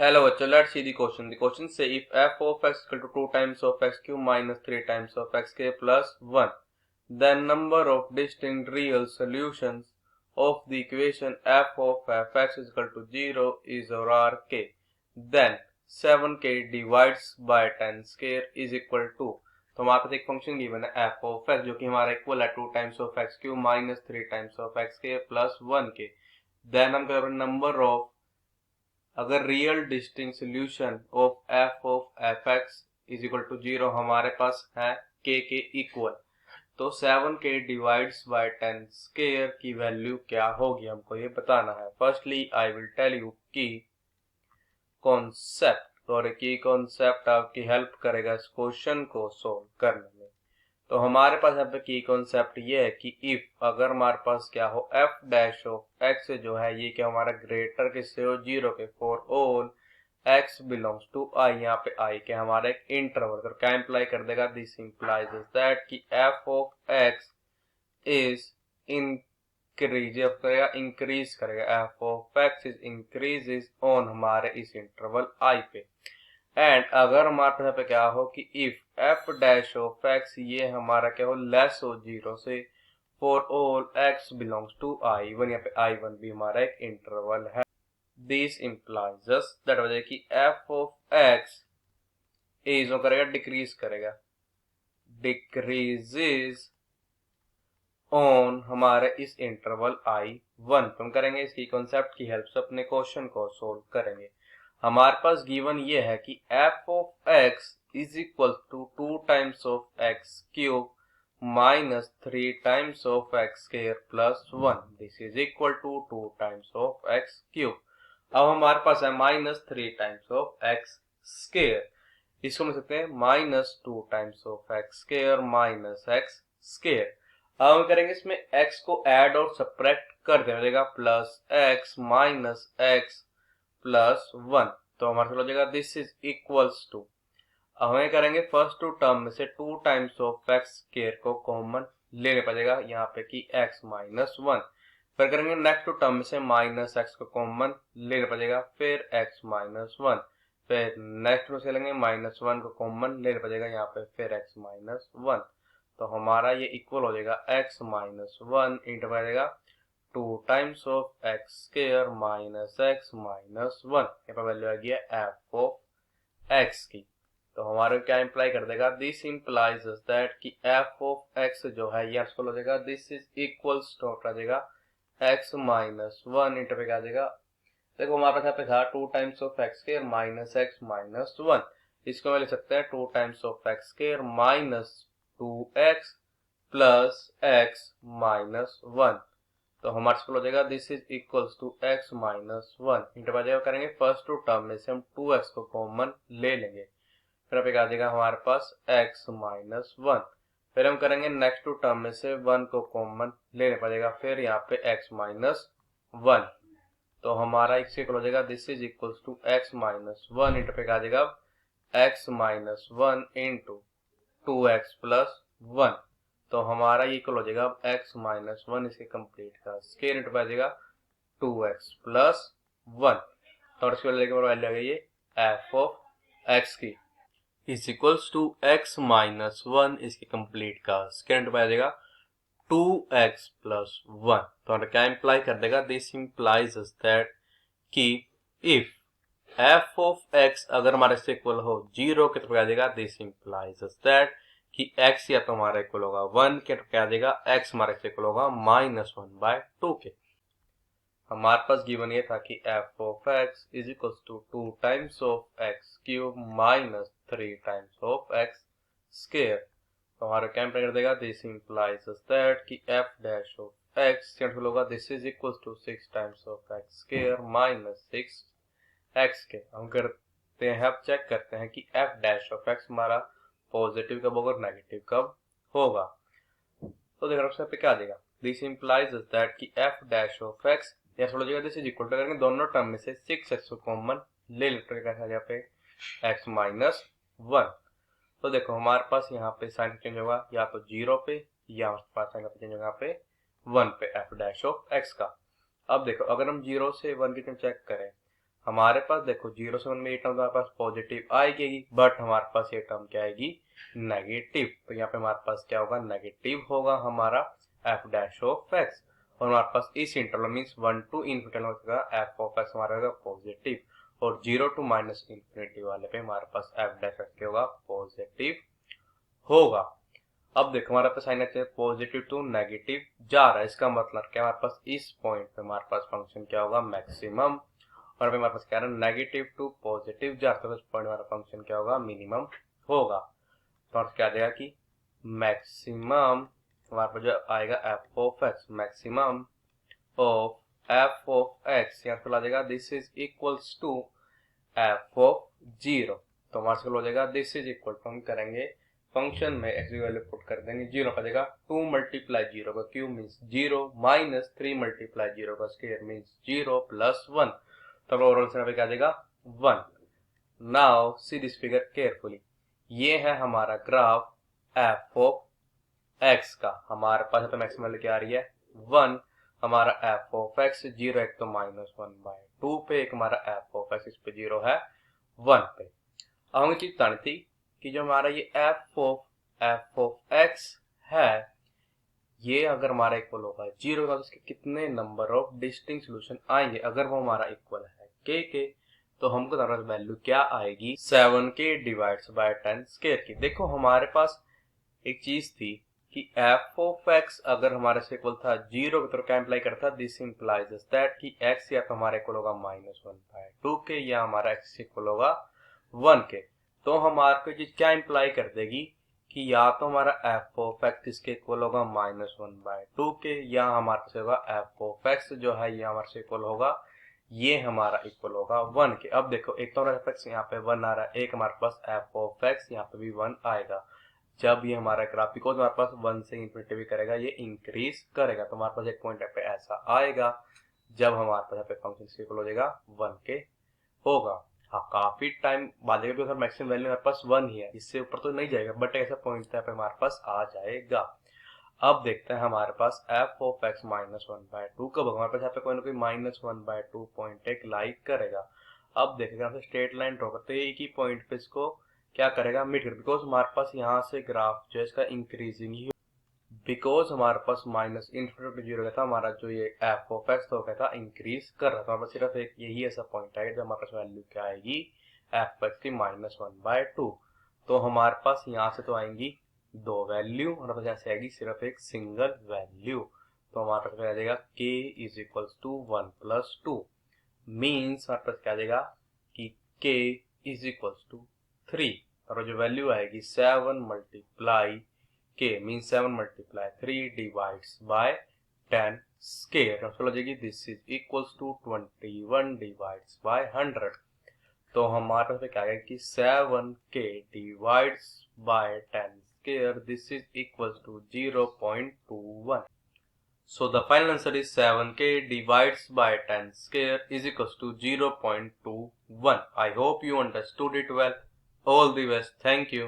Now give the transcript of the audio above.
Hello, bachcho, let's see the question. The question say if f of x equal to 2 times of x cube minus 3 times of x k plus 1, then number of distinct real solutions of the equation f of fx is equal to 0 is or are k. Then 7k divides by 10 square is equal to, तो हमारे पास एक function given है f of x जो कि हमारा equal है 2 times of x cube minus 3 times of x k plus 1 के. Then हम करेंगे नंबर ऑफ, अगर real distinct solution of f x is equal to 0 हमारे पास है के इक्वल, तो 7k डिवाइड्स बाय 10 स्क्वायर की वैल्यू क्या होगी हमको ये बताना है. Firstly I will tell you की कॉन्सेप्ट, और की कॉन्सेप्ट आपकी हेल्प करेगा इस क्वेश्चन को सोल्व करने में. तो हमारे पास यहाँ पे की कॉन्सेप्ट ये है कि इफ अगर हमारे पास क्या हो एफ डैश ऑफ एक्स जो है ये क्या हमारा ग्रेटर किससे हो 0 के, for all x belongs to I, यहाँ पे आई क्या हमारा एक इंटरवल, तो क्या इंप्लाई कर देगा, दिस इंप्लाइज दैट कि f of x is increase करेगा f of x is increases on हमारे इस इंटरवल आई पे. एंड अगर हमारे पास यहाँ पे क्या हो कि if f dash of x ये हमारा क्या हो लेस हो 0 से, for all x belongs to I one, यहाँ पे आई वन भी हमारा एक इंटरवल है. दिस इंप्लाइज दैट वजह कि एफ ऑफ एक्स इज करेगा डिक्रीज करेगा, डिक्रीजेस ऑन हमारे इस इंटरवल आई वन. तो हम करेंगे इसकी कॉन्सेप्ट की हेल्प से अपने क्वेश्चन को सोल्व करेंगे. हमारे पास गिवन ये है कि f of x is equal to 2 times of x cube minus 3 times of x square plus 1. This is equal to 2 times of x cube. अब हमारे पास है minus 3 times of x square, इसको मिल सकते हैं minus 2 times of x square minus x square. अब हम करेंगे इसमें x को ऐड और सब्ट्रैक्ट कर देगा, plus x minus x plus 1. तो हमारे पास हो जाएगा दिस इज इक्वल्स टू, हमें करेंगे फर्स्ट टू टर्म में से 2 टाइम्स ऑफ एक्स स्क्वायर को कॉमन लेने पड़ेगा यहाँ पे कि x माइनस 1. फिर करेंगे नेक्स्ट टू टर्म में से माइनस एक्स को कॉमन लेना पड़ेगा, फिर x माइनस 1. फिर नेक्स्ट में से लेंगे माइनस 1 को कॉमन लेना पड़ेगा यहाँ पे, फिर x माइनस 1. तो हमारा ये इक्वल हो जाएगा x माइनस 1 इंटू पड़ेगा 2 times of x square minus x minus 1. यहाँ पर वैल्यू आ गया एफ ऑफ एक्स की. तो हमारे क्या इंप्लाई कर देगा, दिस इंप्लाइज दैट कि एफ ऑफ एक्स जो है ये आपको हो जाएगा दिस इज इक्वल्स टू आ जाएगा एक्स माइनस 1 इंटू पे क्या आ जाएगा, देखो हमारे पास यहाँ पे था 2 times of x square minus x minus 1, इसको मैं लिख सकते हैं 2 times of x square minus 2x plus x minus 1. तो हमारे पास हो जाएगा this is equals to x minus 1 into आ जाएगा, करेंगे फर्स्ट टू टर्म में से हम 2x को कॉमन ले लेंगे, फिर आप आ जाएगा हमारे पास x माइनस 1. फिर हम करेंगे नेक्स्ट टू टर्म में से 1 को कॉमन लेने पड़ेगा, फिर यहाँ पे x माइनस 1. तो हमारा x इक्वल हो जाएगा this is equals to x minus 1 into पे आ जाएगा x minus 1 into 2x plus 1. तो हमारा ये इक्वल हो जाएगा x माइनस 1 इसके कंप्लीट का स्क्वायर इंटू आ जाएगा 2x प्लस 1. तो इसकी वैल्यू आ गई ये f ऑफ x की is equals to x minus 1 इसके कंप्लीट का स्क्वायर इंटू आ जाएगा 2x प्लस 1. तो क्या इंप्लाई कर देगा, दिस इंप्लाइज दैट कि इफ f ऑफ x अगर हमारे से इक्वल हो 0 के तो क्या आ जाएगा, दिस इंप्लाइज दैट कि x या तो हमारा इक्वल होगा 1 के तो क्या आ जाएगा x हमारे से इक्वल होगा माइनस 1 बाय 2 के. हमारे पास गिवन ये था कि f of x is equal to 2 times of x cube minus 3 times of x square. तो हमारा क्या कर देगा, दिस इंप्लाइज दैट कि f dash of x cancel होगा, this is equal to 6 times of x square minus 6 x के. हम करते हैं, अब चेक करते हैं कि f डैश ऑफ x हमारा पॉजिटिव कब होगा और नेगेटिव कब होगा. तो देखो सबसे पे क्या आ जाएगा, दिस इंप्लाइज दैट कि f डैश ऑफ x या हो जाएगा दिस इज इक्वल टू, करेंगे दोनों टर्म में से 6x को कॉमन ले लेते हैं यहाँ पे x माइनस 1. तो देखो हमारे पास यहाँ पे साइन चेंज होगा या तो 0 पे या हमारे पास साइन चेंज होगा यहाँ पे 1 पे f डैश ऑफ x का. अब देखो अगर हम 0 से 1 की टर्म चेक करें, हमारे पास देखो 0 से 1 में ये टर्म हमारे पास पॉजिटिव आएगी, बट हमारे पास ये टर्म क्या आएगी, नेगेटिव। तो यहाँ पे हमारे पास क्या होगा, नेगेटिव होगा हमारा एफ डैश ऑफ एक्स, और हमारे पास इस इंटरवल मीन्स 1 to इन्फिनिटी होगा एफ ऑफ एक्स हमारा होगा पॉजिटिव, और 0 to माइनस इन्फिनिटी वाले पे हमारे पास एफ डैश एक्स क्या होगा, पॉजिटिव होगा। अब देखो हमारे पास sign x positive to negative जा रहा है, इसका मतलब क्या, हमारे पास इस पॉइंट पे हमारे पास फंक्शन क्या होगा, मैक्सिमम, और अभी हमारे पास क्या है, नेगेटिव टू पॉजिटिव जा रहा है, तो इस पॉइंट हमारा फंक्शन क्या होगा, मिनिमम होगा। तो हमारे क्या देगा कि मैक्सिमम हमारे पास जो आएगा f of x, maximum of f of x यहाँ पे आ जाएगा this is equals to f of 0। तो हमारे से हो जाएगा दिस इज इक्वल टू, हम करेंगे फंक्शन में एक्स की वैल्यू पुट कर देंगे, 0 का देगा 2 मल्टीप्लाई 0 का क्यूब मीन्स 0 माइनस 3 मल्टीप्लाई 0 का स्क्वायर मीन्स 0 प्लस 1। तो ओवरऑल से यहाँ पे क्या देगा 1। Now see this figure carefully, ये है हमारा ग्राफ एफ ऑफ एक्स का। हमारे पास तो मैक्सिमम वैल्यू क्या आ रही है 1, हमारा एफ ऑफ एक्स 0 एक तो माइनस 1/2 पे, एक हमारा एफ ऑफ एक्स इस पे 0 है 1 पे। अब हमें चीज जाननी थी कि जो हमारा ये एफ ऑफ एक्स है, ये अगर हमारा इक्वल होगा 0 का, तो इसके कितने नंबर ऑफ डिस्टिंक्ट सॉल्यूशन आएंगे। अगर वो हमारा इक्वल है के, तो हमको वैल्यू क्या आएगी 7k डिवाइड्स बाय 10 स्क्वायर की। देखो हमारे पास एक चीज थी कि एफ ऑफ एक्स अगर हमारे से इक्वल था 0 की तरफ क्या इंप्लाई करता, दिस इंप्लाइज दैट कि एक्स या तो हमारा इक्वल होगा -1/2 के, या हमारा एक्स इक्वल होगा 1 के। तो हमारे को चीज क्या इंप्लाई कर देगी कि या तो हमारा एफ ऑफ एक्स इसके इक्वल होगा -1/2 के, या हमारे पास होगा एफ ऑफ एक्स जो है ये हमारे से इक्वल होगा, ये हमारा इक्वल होगा 1 के। अब देखो एक तो हमारा एफ एक्स यहाँ पे 1 आ रहा है, एक हमारे पास एफ ऑफ एक्स यहाँ पे भी 1 आएगा। जब ये हमारा ग्राफ, बिकॉज हमारे पास 1 से इन्फिनिटी भी करेगा, ये इंक्रीज करेगा, तो हमारे पास एक पॉइंट पे ऐसा आएगा जब हमारे पास यहाँ पे फंक्शन इक्वल हो जाएगा 1 के होगा। हाँ काफी टाइम बाद अगर मैक्सिमम वैल्यू हमारे पास 1 ही है, इससे ऊपर तो नहीं जाएगा, बट ऐसा पॉइंट यहाँ पे हमारे पास आ जाएगा। अब देखते हैं हमारे पास एफ ऑफ एक्स -1/2 कब होगा, हमारे पास यहाँ पे कोई ना कोई -1/2 पॉइंट एक लाइक करेगा। अब देखेगा स्ट्रेट लाइन ड्रॉ करते एक ही पॉइंट पे इसको क्या करेगा, मिड कर, बिकॉज हमारे पास यहाँ से ग्राफ जो है इसका इंक्रीजिंग ही, बिकॉज हमारे पास माइनस इन्फिनिटी 0 था, हमारा जो ये एफ ऑफ एक्स तो क्या था, इंक्रीज कर रहा था। हमारे पास सिर्फ एक यही ऐसा पॉइंट है जब हमारे पास वैल्यू क्या आएगी एफ एक्स की -1/2। तो हमारे पास यहाँ से तो आएंगी 2 वैल्यू, हमारे पास यहाँ से आएगी सिर्फ एक सिंगल वैल्यू। तो हमारे पास आ जाएगा k is equals to 1 + 2, means हमारे पास क्या आ जाएगा कि k इज इक्वल्स टू 3, और जो वैल्यू आएगी 7 multiply k means 7 multiply 3 divides by 10 square, चलो जाएगी this is equals to 21 divides by 100। तो हमारे पास क्या आएगा कि 7k divides by 10 square, this is equals to 0.21। So the final answer is 7k divides by 10 square is equals to 0.21. I hope you understood it well. All the best. Thank you.